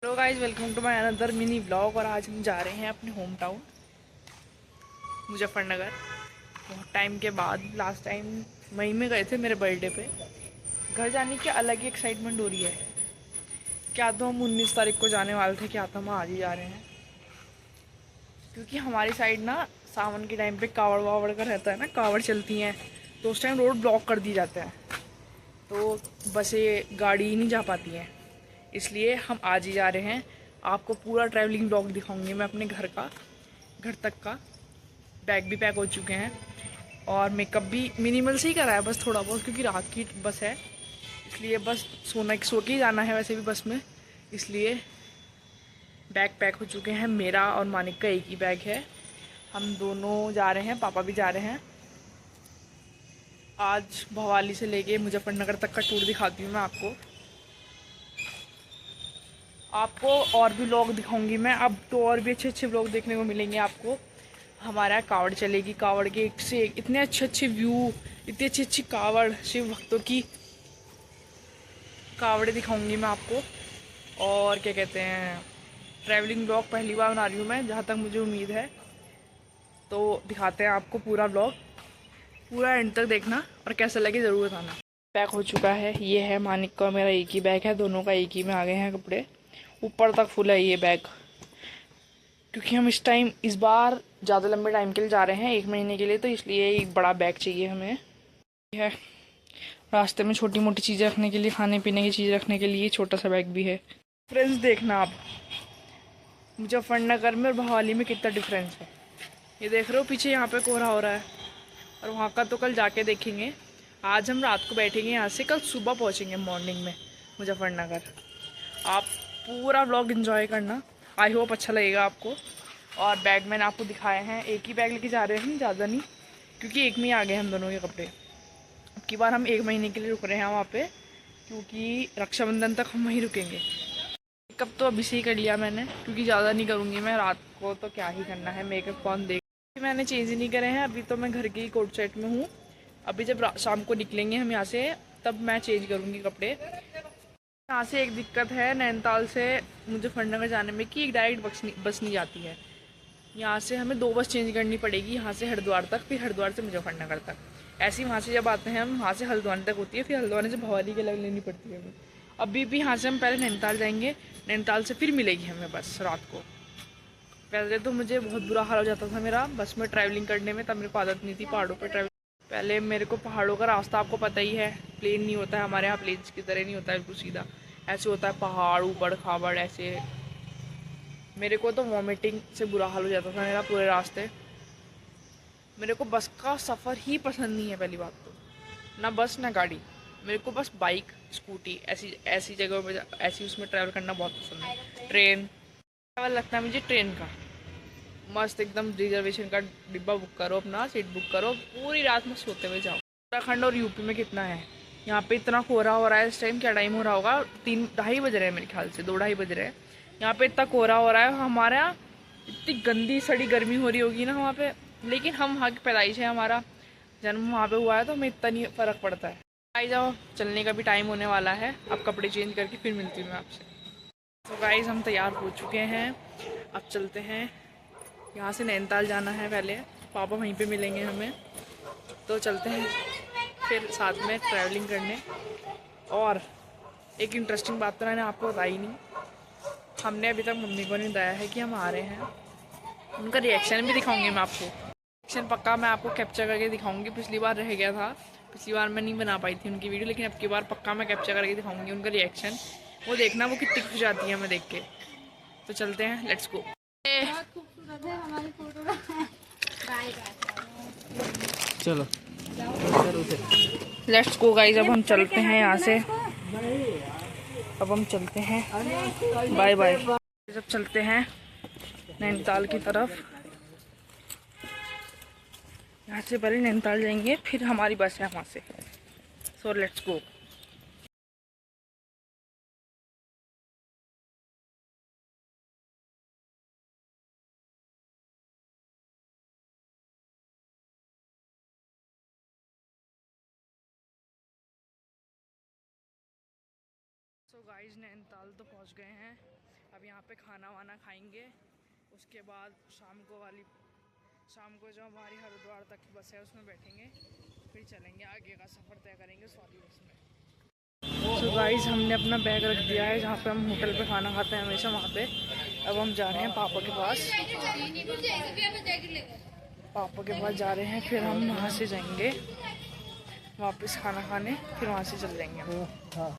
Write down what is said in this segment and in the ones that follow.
Hello guys, welcome to my another mini blog. और आज हम जा रहे हैं अपने होम टाउन मुजफ्फरनगर। बहुत टाइम के बाद, लास्ट टाइम मई में गए थे मेरे बर्थडे पे। घर जाने की अलग ही एक्साइटमेंट हो रही है। क्या तो हम 19 तारीख को जाने वाले थे, क्या तो हम आज ही जा रहे हैं। क्योंकि हमारी साइड ना सावन के टाइम पे कावड़ वावड़ का रहता है ना, कावड़ चलती हैं तो उस टाइम रोड ब्लॉक कर दी जाता है, तो बसें गाड़ी ही नहीं जा पाती हैं। इसलिए हम आज ही जा रहे हैं। आपको पूरा ट्रैवलिंग ब्लॉग दिखाऊंगी मैं अपने घर तक का। बैग भी पैक हो चुके हैं और मेकअप भी मिनिमल से ही करा है, बस थोड़ा बहुत, क्योंकि रात की बस है। इसलिए बस सो के ही जाना है वैसे भी बस में। इसलिए बैग पैक हो चुके हैं। मेरा और मानिक का एक ही बैग है। हम दोनों जा रहे हैं, पापा भी जा रहे हैं। आज भवाली से लेके मुजफ्फरनगर तक का टूर दिखाती हूँ मैं आपको। आपको और भी व्लॉग दिखाऊंगी मैं। अब तो और भी अच्छे अच्छे व्लॉग देखने को मिलेंगे आपको। हमारे यहाँ कावड़ चलेगी, कावड़ के एक से एक इतने अच्छे अच्छे व्यू, इतनी अच्छी अच्छी कावड़, शिव भक्तों की कावड़े दिखाऊंगी मैं आपको। और क्या कहते हैं, ट्रैवलिंग ब्लॉग पहली बार बना रही हूँ मैं, जहाँ तक मुझे उम्मीद है। तो दिखाते हैं आपको पूरा ब्लॉग, पूरा एंड तक देखना और कैसा लगे ज़रूर बताना। पैक हो चुका है, ये है मानिक का, मेरा एक ही बैग है, दोनों का एक ही में आ गए हैं कपड़े। ऊपर तक फुल है ये बैग, क्योंकि हम इस बार ज़्यादा लंबे टाइम के लिए जा रहे हैं, 1 महीने के लिए, तो इसलिए एक बड़ा बैग चाहिए हमें। है रास्ते में छोटी मोटी चीज़ें रखने के लिए, खाने पीने की चीज़ रखने के लिए छोटा सा बैग भी है। फ्रेंड्स देखना आप, मुजफ्फरनगर में और भवाली में कितना डिफरेंस है। ये देख रहे हो पीछे, यहाँ पे कोहरा हो रहा है, और वहाँ का तो कल जाके देखेंगे। आज हम रात को बैठेंगे यहाँ से, कल सुबह पहुँचेंगे मॉर्निंग में मुजफ्फरनगर। आप पूरा व्लॉग एंजॉय करना, आई होप अच्छा लगेगा आपको। और बैग मैंने आपको दिखाए हैं, एक ही बैग लेके जा रहे हैं हम, ज़्यादा नहीं, क्योंकि एक में ही आ गए हम दोनों के कपड़े। अब की बार हम 1 महीने के लिए रुक रहे हैं वहाँ पे, क्योंकि रक्षाबंधन तक हम वहीं रुकेंगे। मेकअप तो अभी से ही कर लिया मैंने, क्योंकि ज़्यादा नहीं करूँगी मैं, रात को तो क्या ही करना है, मेकअप कौन देख। मैंने चेंज ही नहीं करे हैं, अभी तो मैं घर के ही कोट सेट में हूँ। अभी जब शाम को निकलेंगे हम यहाँ से, तब मैं चेंज करूँगी कपड़े। यहाँ से एक दिक्कत है नैनीताल से मुजफ्फरनगर जाने में, कि एक डायरेक्ट बस नहीं जाती है। यहाँ से हमें 2 बस चेंज करनी पड़ेगी, यहाँ से हरिद्वार तक, फिर हरिद्वार से मुजफ्फरनगर तक। ऐसे ही वहाँ से जब आते हैं हम, वहाँ से हल्द्वानी तक होती है, फिर हल्द्वानी से भवाली के अलग लेनी पड़ती है हमें। अभी भी यहाँ से हम पहले नैनीताल जाएंगे, नैनीताल से फिर मिलेगी हमें बस रात को। पहले तो मुझे बहुत बुरा हाल हो जाता था मेरा बस में ट्रैवलिंग करने में, तब मेरे को आदत नहीं थी पहाड़ों पर ट्रैवल। पहले मेरे को पहाड़ों का रास्ता आपको पता ही है, प्लेन नहीं होता है हमारे यहाँ, प्लेन्स की तरह नहीं होता है बिल्कुल सीधा, ऐसे होता है पहाड़ ऊबड़ खाबड़ ऐसे। मेरे को तो वॉमिटिंग से बुरा हाल हो जाता था मेरा पूरे रास्ते। मेरे को बस का सफ़र ही पसंद नहीं है पहली बात तो, ना बस ना गाड़ी। मेरे को बस बाइक स्कूटी ऐसी ऐसी जगह में, ऐसी उसमें ट्रैवल करना बहुत पसंद है। ट्रेन ट्रैवल लगता है मुझे ट्रेन का, मस्त एकदम रिजर्वेशन का डिब्बा बुक करो, अपना सीट बुक करो, पूरी रात में सोते हुए जाओ। उत्तराखंड और यूपी में कितना है, यहाँ पे इतना कोहरा हो रहा है इस टाइम। क्या टाइम हो रहा होगा, 3 ढाई बज रहे हैं मेरे ख्याल से, 2 ढाई बज रहे हैं। यहाँ पे इतना कोहरा हो रहा है, हमारे यहाँ इतनी गंदी सड़ी गर्मी हो रही होगी ना वहाँ पे। लेकिन हम वहाँ की पैदाइश है, हमारा जन्म वहाँ पे हुआ है, तो हमें इतना नहीं फ़र्क पड़ता है। आई जाओ, चलने का भी टाइम होने वाला है। अब कपड़े चेंज करके फिर मिलती हूँ मैं आपसे। तो गाइस हम तैयार हो चुके हैं, अब चलते हैं। यहाँ से नैनीताल जाना है पहले, पापा वहीं पे मिलेंगे हमें, तो चलते हैं फिर साथ में ट्रैवलिंग करने। और एक इंटरेस्टिंग बात तो मैंने आपको बताई नहीं, हमने अभी तक मम्मी को नहीं बताया है कि हम आ रहे हैं। उनका रिएक्शन भी दिखाऊंगी मैं आपको, रिएक्शन पक्का मैं आपको कैप्चर करके दिखाऊंगी। पिछली बार रह गया था, पिछली बार मैं नहीं बना पाई थी उनकी वीडियो, लेकिन अब की बार पक्का मैं कैप्चर करके दिखाऊंगी उनका रिएक्शन। वो देखना वो कितनी खुश आती है हमें देख के। तो चलते हैं, लेट्स गो। चलो लेट्स गो गाइस, अब हम चलते हैं यहाँ से, अब हम चलते हैं, बाय बाय। जब चलते हैं नैनीताल की तरफ, यहाँ से पहले नैनीताल जाएंगे, फिर हमारी बस है वहाँ से। So let's go. So guys Nainital तो पहुँच गए हैं, अब यहाँ पे खाना वाना खाएंगे, उसके बाद शाम को जो हमारी हरिद्वार तक की बस है उसमें बैठेंगे, फिर चलेंगे आगे का सफ़र तय करेंगे स्वाति बस में। तो गाइस हमने अपना बैग रख दिया है जहाँ पे हम होटल पे खाना खाते हैं हमेशा, वहाँ पे। अब हम जा रहे हैं पापा के पास, जा रहे हैं, फिर हम वहाँ से जाएंगे वापस खाना खाने, फिर वहाँ से चल जाएंगे। हाँ।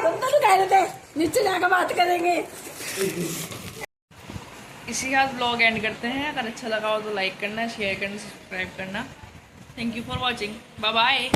तुम तो कह रहे थे नीचे जाकर बात करेंगे। इसी के साथ ब्लॉग एंड करते हैं। अगर अच्छा लगा हो तो लाइक करना, शेयर करना, सब्सक्राइब करना। Thank you for watching. Bye bye.